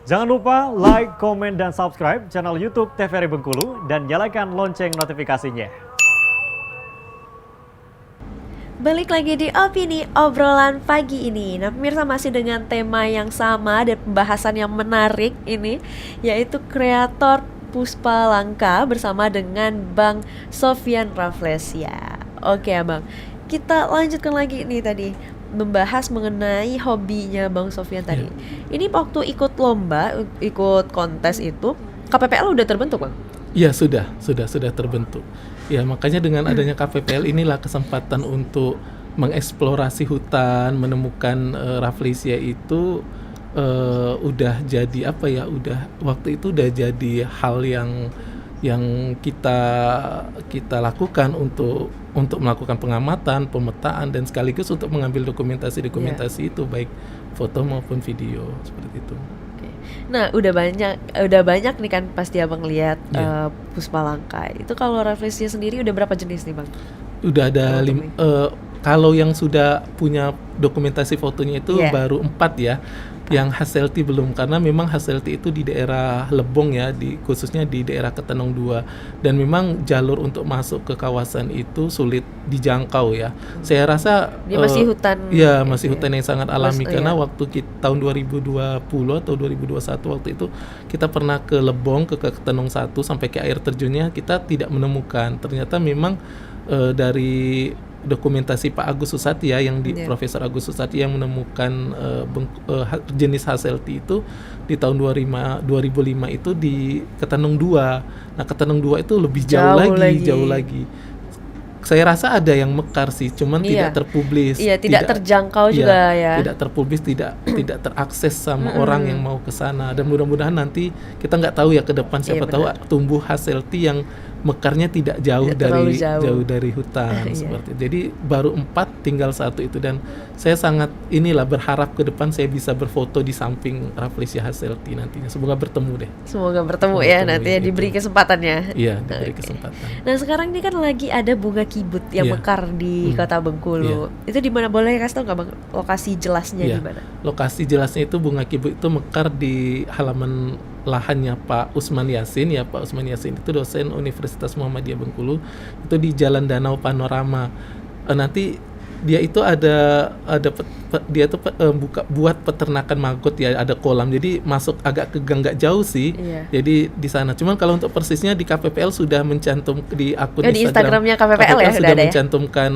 Jangan lupa like, komen, dan subscribe channel YouTube TVRI Bengkulu dan nyalakan lonceng notifikasinya. Balik lagi di Opini Obrolan pagi ini. Nah, pemirsa, masih dengan tema yang sama dan pembahasan yang menarik ini, yaitu kreator Puspa Langka bersama dengan Bang Sofyan Rafflesia. Oke Abang, kita lanjutkan lagi nih tadi membahas mengenai hobinya Bang Sofyan tadi. Ini waktu ikut lomba, ikut kontes itu, KPPL udah terbentuk Bang? Iya, sudah terbentuk. Ya, makanya dengan adanya KPPL inilah kesempatan untuk mengeksplorasi hutan, menemukan Rafflesia itu udah jadi apa ya? Waktu itu udah jadi hal yang kita lakukan untuk melakukan pengamatan, pemetaan, dan sekaligus untuk mengambil dokumentasi itu, baik foto maupun video, seperti itu. Nah, udah banyak nih kan pasti Abang lihat Puspa Langka. Itu kalau Rafflesia sendiri udah berapa jenis nih Bang? Udah ada kalau yang sudah punya dokumentasi fotonya itu baru 4 ya. Yang Haselti belum, karena memang Haselti itu di daerah Lebong ya, khususnya di daerah Ketenong 2, dan memang jalur untuk masuk ke kawasan itu sulit dijangkau ya. Saya rasa dia masih hutan. Ya, masih hutan yang sangat alami karena waktu tahun 2020 atau 2021 waktu itu kita pernah ke Lebong, ke Ketenong 1 sampai ke air terjunnya, kita tidak menemukan. Ternyata memang dari dokumentasi Pak Agus Susatya Profesor Agus Susatya yang menemukan jenis Haselti itu di tahun 2005 itu di Ketenong 2. Nah, Ketenong 2 itu lebih jauh lagi. Saya rasa ada yang mekar sih, cuman tidak terpublis. Iya, tidak terjangkau juga ya. Tidak terpublis, tidak terakses sama orang yang mau ke sana. Dan mudah-mudahan nanti kita nggak tahu ya ke depan, siapa tahu tumbuh Haselti yang mekarnya tidak jauh dari hutan seperti itu. Jadi baru 4, tinggal 1 itu, dan saya sangat berharap ke depan saya bisa berfoto di samping Rafflesia Haselti nantinya. Semoga bertemu deh. Semoga bertemu ya nanti ya, diberi kesempatannya. Iya, diberi kesempatan. Nah, sekarang ini kan lagi ada bunga kibut yang mekar di Kota Bengkulu. Itu di mana, boleh kasih tahu nggak Bang lokasi jelasnya di mana? Lokasi jelasnya itu bunga kibut itu mekar di halaman lahannya Pak Usman Yasin ya. Pak Usman Yasin itu dosen Universitas Muhammadiyah Bengkulu, itu di Jalan Danau Panorama. Nanti dia itu buat peternakan maggot ya, ada kolam, jadi masuk agak ke gang, nggak jauh sih. Jadi di sana. Cuman kalau untuk persisnya di KPPL sudah mencantum di akun di Instagramnya KPPL ya, sudah mencantumkan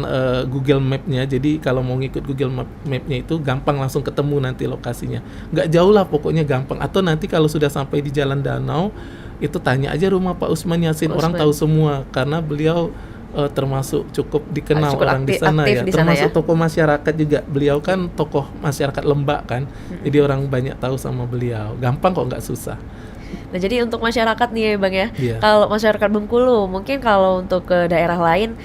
Google Map-nya. Jadi kalau mau ngikut Google Map-nya itu gampang, langsung ketemu nanti lokasinya. Nggak jauh lah, pokoknya gampang. Atau nanti kalau sudah sampai di Jalan Danau itu tanya aja rumah Pak Usman Yasin, orang tahu semua karena beliau termasuk cukup dikenal orang di sana ya, termasuk tokoh masyarakat juga. Beliau kan tokoh masyarakat Lembak kan, jadi orang banyak tahu sama beliau. Gampang kok, nggak susah. Nah, jadi untuk masyarakat nih Bang ya, kalau masyarakat Bengkulu, mungkin kalau untuk ke daerah lain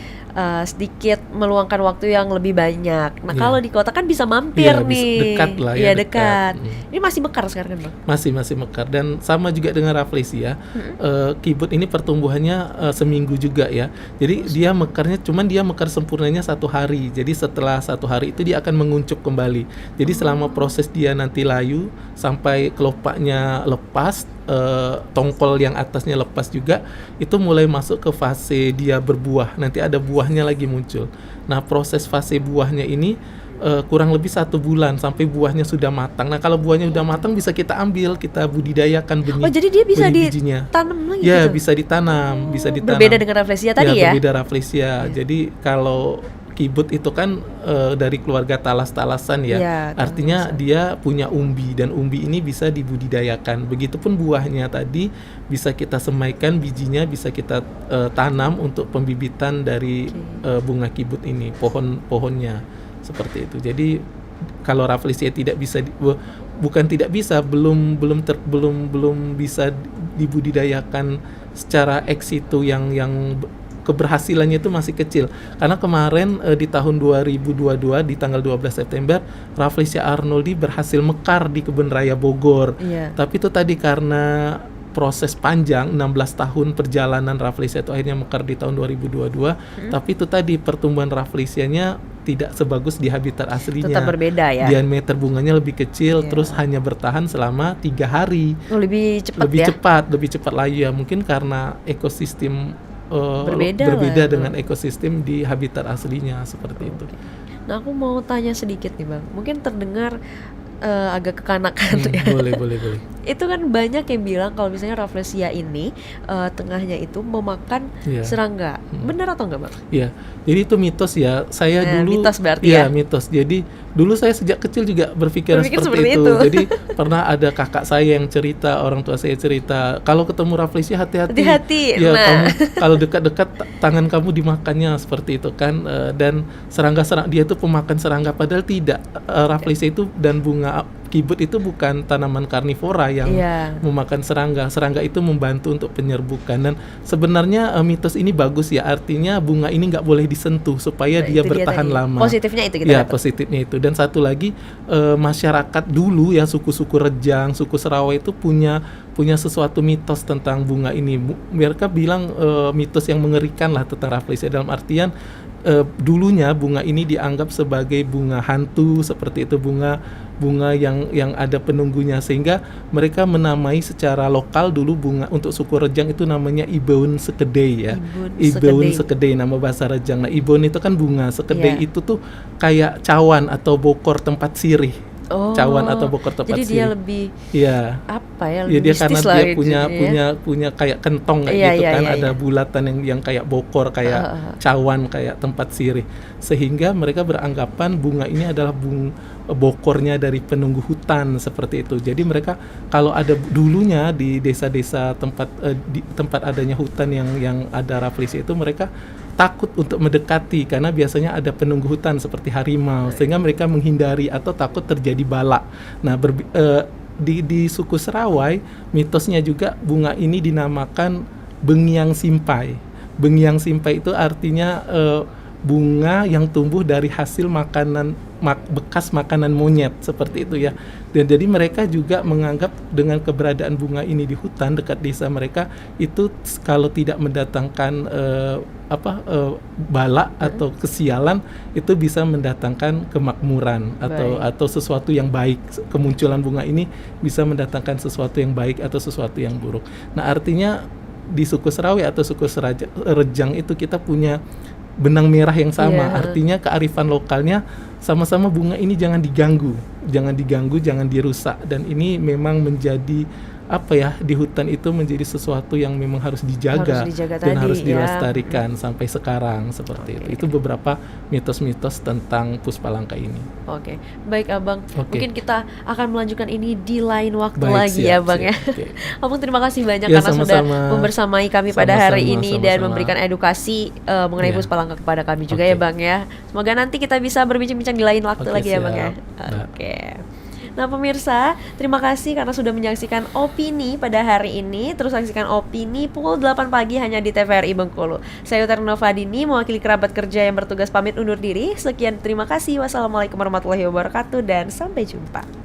sedikit meluangkan waktu yang lebih banyak. Nah, kalau di kota kan bisa mampir nih. Dekat lah ya. Dekat. Ini masih mekar sekarang kan Bang? Masih mekar, dan sama juga dengan Rafflesia. Kibut ini pertumbuhannya seminggu juga ya. Jadi dia mekarnya, cuman dia mekar sempurnanya 1 hari. Jadi setelah 1 hari itu dia akan menguncup kembali. Jadi selama proses dia nanti layu sampai kelopaknya lepas, tongkol yang atasnya lepas juga, itu mulai masuk ke fase dia berbuah. Nanti ada buahnya lagi muncul. Nah, proses fase buahnya ini kurang lebih 1 bulan sampai buahnya sudah matang. Nah, kalau buahnya sudah matang bisa kita ambil, kita budidayakan benih. Oh, jadi dia bisa bijinya. Ditanam lagi ya, gitu? bisa ditanam. Berbeda dengan Rafflesia tadi ya? Berbeda Rafflesia. Jadi kalau kibut itu kan dari keluarga talas-talasan ya. Artinya dia punya umbi, dan umbi ini bisa dibudidayakan. Begitupun buahnya tadi bisa kita semaikan, bijinya bisa kita tanam untuk pembibitan dari bunga kibut ini, pohonnya seperti itu. Jadi kalau Rafflesia tidak bisa belum bisa dibudidayakan secara ex situ yang keberhasilannya itu masih kecil. Karena kemarin di tahun 2022 di tanggal 12 September Rafflesia arnoldi berhasil mekar di Kebun Raya Bogor. Tapi itu tadi karena proses panjang 16 tahun perjalanan Rafflesia itu akhirnya mekar di tahun 2022. Tapi itu tadi pertumbuhan Rafflesianya tidak sebagus di habitat aslinya. Tetap berbeda ya. Diameter bunganya lebih kecil, Iya. terus hanya bertahan selama 3 hari. Lebih cepat Lebih ya. lebih cepat layu ya. Mungkin karena ekosistem Berbeda berbeda lah. dengan ekosistem di habitat aslinya seperti itu. Nah, aku mau tanya sedikit nih Bang. Mungkin terdengar agak kekanakan ya. Boleh. Itu kan banyak yang bilang kalau misalnya Rafflesia ini tengahnya itu memakan Iya. serangga. Benar atau enggak Bang? Iya, jadi itu mitos ya. Saya dulu mitos berarti iya, ya? mitos. Jadi dulu saya sejak kecil juga berpikir seperti itu. itu. Jadi pernah ada kakak saya yang cerita, orang tua saya cerita, kalau ketemu Rafflesia hati-hati. Hati-hati. Ya, Nah. kamu kalau dekat-dekat tangan kamu dimakannya seperti itu kan. Dan serangga dia itu pemakan serangga, padahal tidak. Rafflesia itu dan bunga kibut itu bukan tanaman karnivora yang Iya. memakan serangga. Serangga itu membantu untuk penyerbukan, dan sebenarnya mitos ini bagus ya, artinya bunga ini nggak boleh disentuh supaya Nah, dia itu bertahan tadi. lama. Positifnya itu kita Ya, dapat. positifnya itu. Dan satu lagi, masyarakat dulu ya, suku-suku Rejang, suku Serawai itu punya sesuatu mitos tentang bunga ini. Mereka bilang mitos yang mengerikan lah tentang Rafflesia, dalam artian dulunya bunga ini dianggap sebagai bunga hantu, seperti itu, bunga yang ada penunggunya, sehingga mereka menamai secara lokal dulu bunga untuk suku Rejang itu namanya Ibeun Sekedei ya. Ibeun Sekedei nama bahasa Rejang. Nah, Ibeun itu kan bunga, Sekedei Iya. itu tuh kayak cawan atau bokor tempat sirih. Oh, Cawan atau bokor tempat jadi sirih. dia lebih Iya. apa ya? Ya Lebih dia karena mistis lah dia gitu ya. punya kayak kentong kayak Iya, gitu iya, kan, iya, ada iya. bulatan yang kayak bokor, kayak cawan, kayak tempat sirih, sehingga mereka beranggapan bunga ini adalah bokornya dari penunggu hutan seperti itu. Jadi mereka kalau ada dulunya di desa-desa tempat adanya hutan yang ada Rafflesia itu, mereka takut untuk mendekati karena biasanya ada penunggu hutan seperti harimau, sehingga mereka menghindari atau takut terjadi bala. Nah, di suku Serawai mitosnya juga bunga ini dinamakan Bengiang Simpai. Bengiang Simpai itu artinya bunga yang tumbuh dari hasil bekas makanan monyet seperti itu ya. Dan jadi mereka juga menganggap dengan keberadaan bunga ini di hutan dekat desa mereka itu kalau tidak mendatangkan bala atau kesialan, itu bisa mendatangkan kemakmuran atau sesuatu yang baik. Kemunculan bunga ini bisa mendatangkan sesuatu yang baik atau sesuatu yang buruk. Nah, artinya di suku Serawai atau suku Rejang itu kita punya benang merah yang sama. Iya. Artinya kearifan lokalnya sama-sama bunga ini jangan diganggu, jangan dirusak. Dan ini memang menjadi di hutan itu menjadi sesuatu yang memang harus dijaga dan harus dilestarikan sampai sekarang seperti itu. Itu beberapa mitos-mitos tentang Puspalangka ini. Oke, baik Abang. Mungkin kita akan melanjutkan ini di lain waktu lagi siap, ya Bang ya. Okay. Abang terima kasih banyak Ya, karena sudah membersamai kami pada hari ini dan memberikan edukasi mengenai Puspalangka kepada kami juga ya Bang ya. Semoga nanti kita bisa berbincang-bincang di lain waktu lagi ya Bang ya. Oke. Nah pemirsa, terima kasih karena sudah menyaksikan Opini pada hari ini. Terus saksikan Opini pukul 8 pagi hanya di TVRI Bengkulu. Saya Utar Novadini, mewakili kerabat kerja yang bertugas pamit undur diri. Sekian, terima kasih. Wassalamualaikum warahmatullahi wabarakatuh dan sampai jumpa.